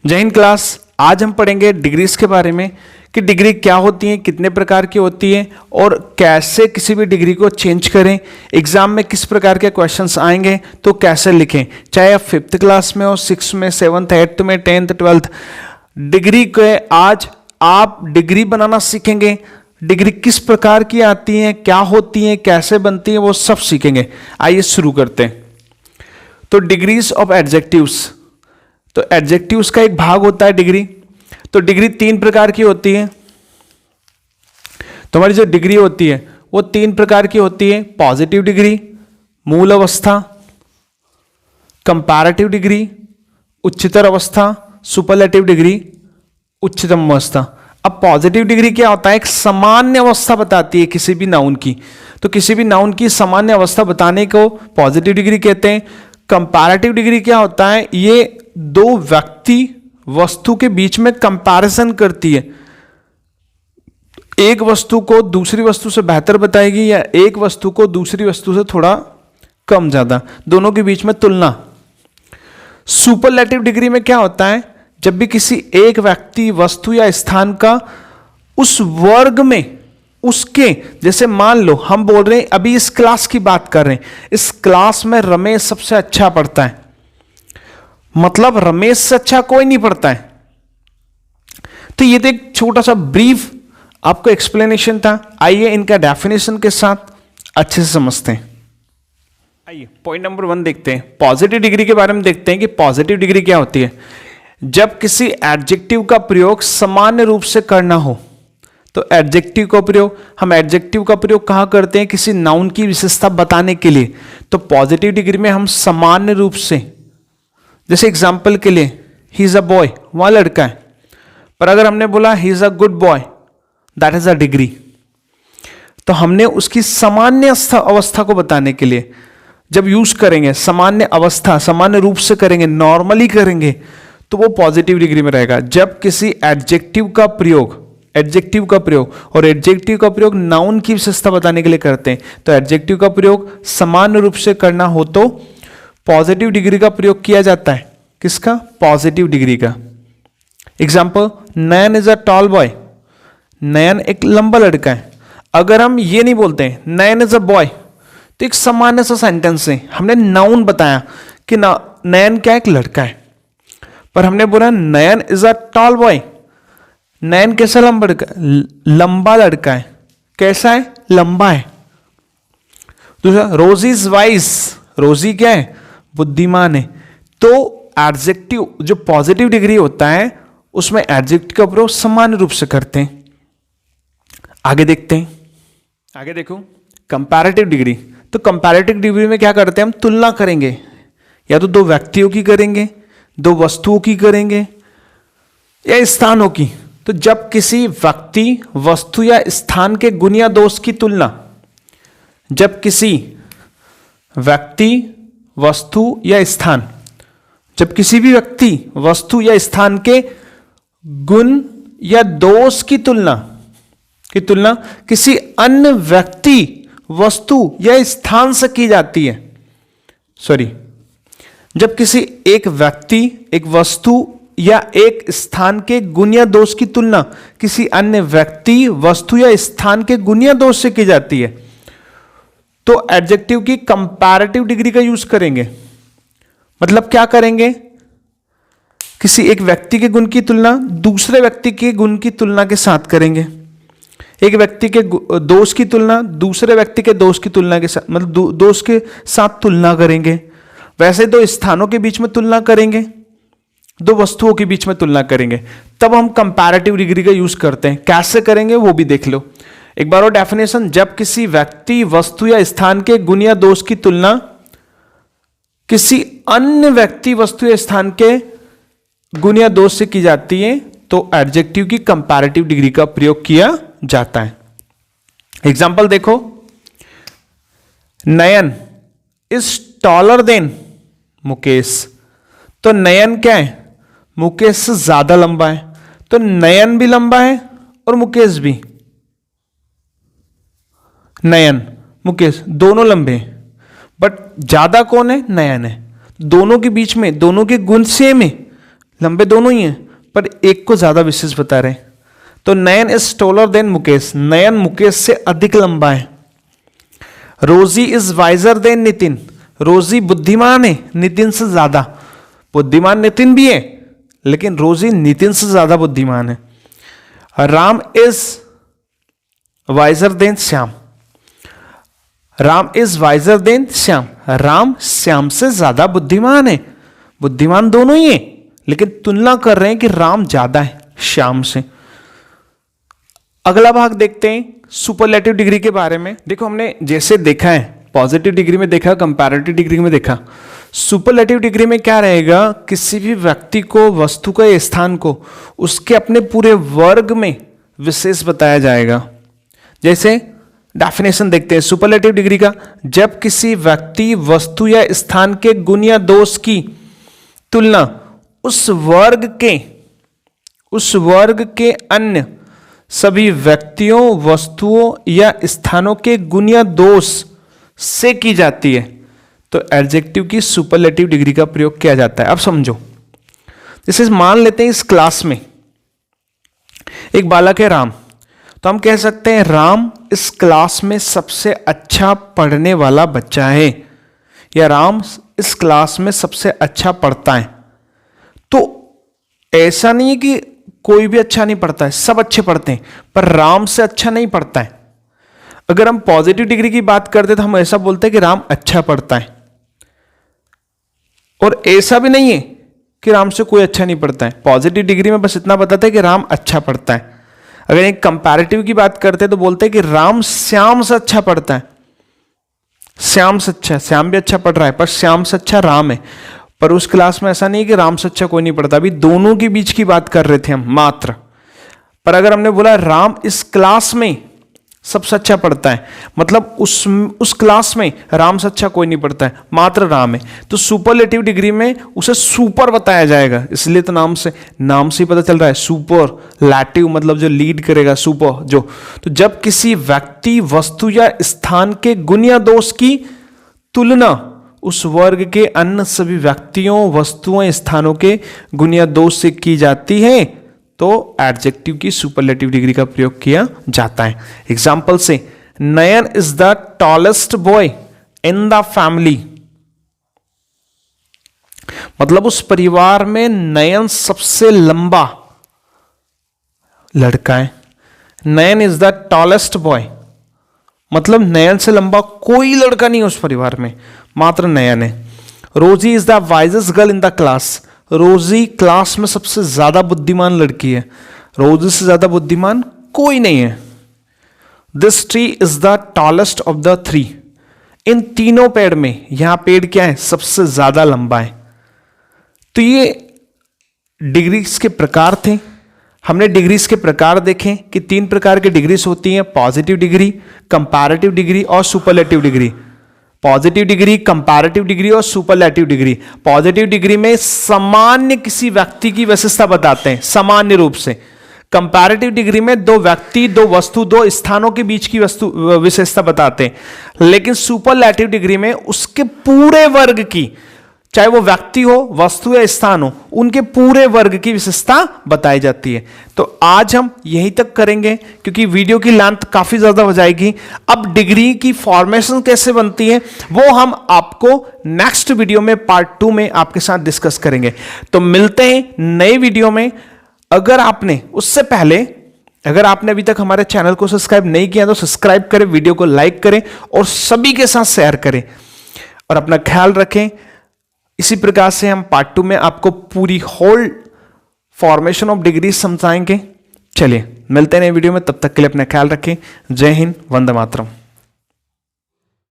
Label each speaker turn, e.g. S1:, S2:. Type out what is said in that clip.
S1: जय हिंद क्लास। आज हम पढ़ेंगे डिग्रीज के बारे में कि डिग्री क्या होती है, कितने प्रकार की होती है और कैसे किसी भी डिग्री को चेंज करें, एग्जाम में किस प्रकार के क्वेश्चंस आएंगे तो कैसे लिखें, चाहे आप 5th क्लास में हो, 6th में, 7th, 8th में, 10th, 12th। डिग्री के आज आप डिग्री बनाना सीखेंगे। डिग्री किस प्रकार की आती है, क्या होती है, कैसे बनती है, वो सब सीखेंगे। आइए शुरू करते हैं। तो डिग्रीज ऑफ एडजेक्टिव्स, तो एडजेक्टिव्स का एक भाग होता है डिग्री। तो डिग्री 3 प्रकार की होती है। तो हमारी जो डिग्री होती है वो 3 प्रकार की होती है। पॉजिटिव डिग्री, मूल अवस्था, कंपैरेटिव डिग्री, उच्चतर अवस्था, सुपरलेटिव डिग्री, उच्चतम अवस्था। अब पॉजिटिव डिग्री क्या होता है? एक सामान्य अवस्था बताती है किसी भी नाउन की। तो किसी भी नाउन की सामान्य अवस्था बताने को पॉजिटिव डिग्री कहते हैं। कंपैरेटिव डिग्री क्या होता है? ये दो व्यक्ति वस्तु के बीच में कंपैरिजन करती है। एक वस्तु को दूसरी वस्तु से बेहतर बताएगी या एक वस्तु को दूसरी वस्तु से थोड़ा कम ज्यादा, दोनों के बीच में तुलना। सुपरलेटिव डिग्री में क्या होता है? जब भी किसी एक व्यक्ति, वस्तु या स्थान का उस वर्ग में, उसके, जैसे मान लो हम बोल रहे हैं, अभी इस क्लास की बात कर रहे हैं, इस क्लास में रमेश सबसे अच्छा पढ़ता है, मतलब रमेश से अच्छा कोई नहीं पढ़ता है। तो ये तो एक छोटा सा ब्रीफ आपको एक्सप्लेनेशन था। आइए इनका डेफिनेशन के साथ अच्छे से समझते हैं। आइए पॉइंट नंबर 1 देखते हैं। पॉजिटिव डिग्री के बारे में देखते हैं कि पॉजिटिव डिग्री क्या होती है। जब किसी एडजेक्टिव का प्रयोग सामान्य रूप से करना हो, तो एडजेक्टिव का प्रयोग, हम एडजेक्टिव का प्रयोग कहां करते हैं? किसी नाउन की विशेषता बताने के लिए। तो पॉजिटिव डिग्री में हम सामान्य रूप से, जैसे एग्जाम्पल के लिए ही इज अ बॉय, वहां लड़का है, पर अगर हमने बोला he is a good boy, that is a degree. तो हमने उसकी सामान्य अवस्था को बताने के लिए जब यूज करेंगे, सामान्य अवस्था, सामान्य रूप से करेंगे, नॉर्मली करेंगे, तो वो पॉजिटिव डिग्री में रहेगा। जब किसी एडजेक्टिव का प्रयोग, एडजेक्टिव का प्रयोग, और एडजेक्टिव का प्रयोग नाउन की विशेषता बताने के लिए करते हैं, तो एडजेक्टिव का प्रयोग सामान्य रूप से करना हो तो पॉजिटिव डिग्री का प्रयोग किया जाता है। किसका? पॉजिटिव डिग्री का। Example, Nayan is a tall boy, Nayan एक लंबा लड़का है। अगर हम ये नहीं बोलते हैं नयन इज अ बॉय, तो एक सामान्य सा सेंटेंस है, हमने नाउन बताया कि नयन क्या, एक लड़का है, पर हमने बोला नयन इज अ टॉल बॉय, नयन कैसा लंबा लड़का? लंबा लड़का है। कैसा है? लंबा है। दूसरा, रोजी इज वाइज, रोजी क्या है? बुद्धिमान है। तो एडजेक्टिव, जो पॉजिटिव डिग्री होता है, उसमें एडजेक्टिव का प्रयोग सामान्य रूप से करते हैं। आगे देखते हैं। आगे देखो, कंपैरेटिव डिग्री। तो कंपैरेटिव डिग्री में क्या करते हैं? हम तुलना करेंगे, या तो दो व्यक्तियों की करेंगे, दो वस्तुओं की करेंगे, या स्थानों की। तो जब किसी व्यक्ति, वस्तु या स्थान के गुण या दोष की तुलना, जब किसी व्यक्ति, वस्तु या स्थान, जब किसी भी व्यक्ति, वस्तु या स्थान के गुण या दोष की तुलना किसी अन्य व्यक्ति, वस्तु या स्थान से की जाती है, जब किसी एक व्यक्ति, एक वस्तु या एक स्थान के गुण या दोष की तुलना किसी अन्य व्यक्ति, वस्तु या स्थान के गुण या दोष से की जाती है, तो एडजेक्टिव की कंपैरेटिव डिग्री का यूज करेंगे। मतलब क्या करेंगे? किसी एक व्यक्ति के गुण की तुलना दूसरे व्यक्ति के गुण की तुलना के साथ करेंगे। एक व्यक्ति के दोष की तुलना दूसरे व्यक्ति के दोष की तुलना के साथ, मतलब दोष के साथ तुलना करेंगे। वैसे दो स्थानों के बीच में तुलना करेंगे, दो वस्तुओं के बीच में तुलना करेंगे, तब हम कंपैरेटिव डिग्री का यूज करते हैं। कैसे करेंगे वो भी देख लो एक बार। और डेफिनेशन, जब किसी व्यक्ति, वस्तु या स्थान के गुण या दोष की तुलना किसी अन्य व्यक्ति, वस्तु या स्थान के गुण या दोष से की जाती है, तो एडजेक्टिव की कंपैरेटिव डिग्री का प्रयोग किया जाता है। एग्जाम्पल देखो, नयन इज टॉलर देन मुकेश। तो नयन क्या है? मुकेश से ज्यादा लंबा है। तो नयन भी लंबा है और मुकेश भी। नयन, मुकेश दोनों लंबे हैं, बट ज्यादा कौन है? नयन है। दोनों के बीच में, दोनों के गुण सेम है, लंबे दोनों ही हैं, पर एक को ज्यादा विशेष बता रहे हैं। तो नयन इज टॉलर देन मुकेश, नयन मुकेश से अधिक लंबा है। रोजी इज वाइजर देन नितिन, रोजी बुद्धिमान है नितिन से ज्यादा। बुद्धिमान नितिन भी है, लेकिन रोजी नितिन से ज्यादा बुद्धिमान है। Ram is visor then Shyam, Ram is visor then Shyam, Ram Shyam से ज्यादा बुद्धिमान है। बुद्धिमान दोनों ही है, लेकिन तुलना कर रहे हैं कि राम ज्यादा है श्याम से। अगला भाग देखते हैं सुपरलेटिव डिग्री के बारे में। देखो हमने जैसे देखा है, पॉजिटिव डिग्री में देखा, कंपैरेटिव डिग्री में देखा। सुपरलेटिव डिग्री में क्या रहेगा, किसी भी व्यक्ति को, वस्तु को या स्थान को उसके अपने पूरे वर्ग में विशेष बताया जाएगा। जैसे डेफिनेशन देखते हैं सुपरलेटिव डिग्री का, जब किसी व्यक्ति, वस्तु या स्थान के गुण या दोष की तुलना उस वर्ग के अन्य सभी व्यक्तियों, वस्तुओं या स्थानों के गुण या दोष से की जाती है, तो एडजेक्टिव की सुपरलेटिव डिग्री का प्रयोग किया जाता है। अब समझो, जैसे मान लेते हैं इस क्लास में एक बालक है राम, तो हम कह सकते हैं राम इस क्लास में सबसे अच्छा पढ़ने वाला बच्चा है, या राम इस क्लास में सबसे अच्छा पढ़ता है। तो ऐसा नहीं है कि कोई भी अच्छा नहीं पढ़ता है, सब अच्छे पढ़ते हैं, पर राम से अच्छा नहीं पढ़ता है। अगर हम पॉजिटिव डिग्री की बात करते तो हम ऐसा बोलते हैं कि राम अच्छा पढ़ता है, और ऐसा भी नहीं है कि राम से कोई अच्छा नहीं पढ़ता है। पॉजिटिव डिग्री में बस इतना बताते हैं कि राम अच्छा पढ़ता है। अगर एक कंपैरेटिव की बात करते हैं तो बोलते हैं कि राम श्याम से अच्छा पढ़ता है। श्याम से अच्छा, श्याम भी अच्छा पढ़ रहा है, पर श्याम से अच्छा राम है। पर उस क्लास में ऐसा नहीं है कि राम से अच्छा कोई नहीं पढ़ता, अभी दोनों के बीच की बात कर रहे थे हम मात्र। पर अगर हमने बोला राम इस क्लास में सबसे अच्छा पढ़ता है, मतलब उस क्लास में राम से अच्छा कोई नहीं पढ़ता है, मात्र राम है, तो सुपरलेटिव डिग्री में उसे सुपर बताया जाएगा। इसलिए तो नाम से ही पता चल रहा है सुपरलेटिव, मतलब जो लीड करेगा, सुपर जो। तो जब किसी व्यक्ति, वस्तु या स्थान के गुण या दोष की तुलना उस वर्ग के अन्य सभी व्यक्तियों, वस्तुओं, स्थानों के गुण या दोष से की जाती है, तो एडजेक्टिव की सुपरलेटिव डिग्री का प्रयोग किया जाता है। एग्जाम्पल से, Nayan is the tallest boy in the family, मतलब उस परिवार में नयन सबसे लंबा लड़का है। Nayan is the tallest boy, मतलब नयन से लंबा कोई लड़का नहीं है उस परिवार में, मात्र नयन है। रोजी is the wisest girl in the class, रोजी क्लास में सबसे ज्यादा बुद्धिमान लड़की है, रोजी से ज्यादा बुद्धिमान कोई नहीं है। This tree is the tallest of the three, इन तीनों पेड़ में, यहां पेड़ क्या है, सबसे ज्यादा लंबा है। तो ये डिग्रीज के प्रकार थे। हमने डिग्रीज के प्रकार देखे कि 3 प्रकार की डिग्रीज होती हैं, पॉजिटिव डिग्री, कंपैरेटिव डिग्री और superlative degree. Positive degree, comparative degree और सुपरलेटिव डिग्री। पॉजिटिव डिग्री में सामान्य किसी व्यक्ति की विशेषता बताते हैं, सामान्य रूप से। कंपैरेटिव डिग्री में 2 व्यक्ति, 2 वस्तु, 2 स्थानों के बीच की विशेषता बताते हैं। लेकिन सुपरलेटिव डिग्री में उसके पूरे वर्ग की, चाहे वो व्यक्ति हो, वस्तु या स्थान हो, उनके पूरे वर्ग की विशेषता बताई जाती है। तो आज हम यहीं तक करेंगे, क्योंकि वीडियो की लेंथ काफी ज्यादा हो जाएगी। अब डिग्री की फॉर्मेशन कैसे बनती है वो हम आपको नेक्स्ट वीडियो में पार्ट 2 में आपके साथ डिस्कस करेंगे। तो मिलते हैं नए वीडियो में। अगर आपने अभी तक हमारे चैनल को सब्सक्राइब नहीं किया तो सब्सक्राइब करें, वीडियो को लाइक करें और सभी के साथ शेयर करें, और अपना ख्याल रखें। इसी प्रकार से हम पार्ट 2 में आपको पूरी होल फॉर्मेशन ऑफ डिग्री समझाएंगे। चलिए मिलते हैं नए वीडियो में, तब तक के लिए अपना ख्याल रखें। जय हिंद, वंदे मातरम।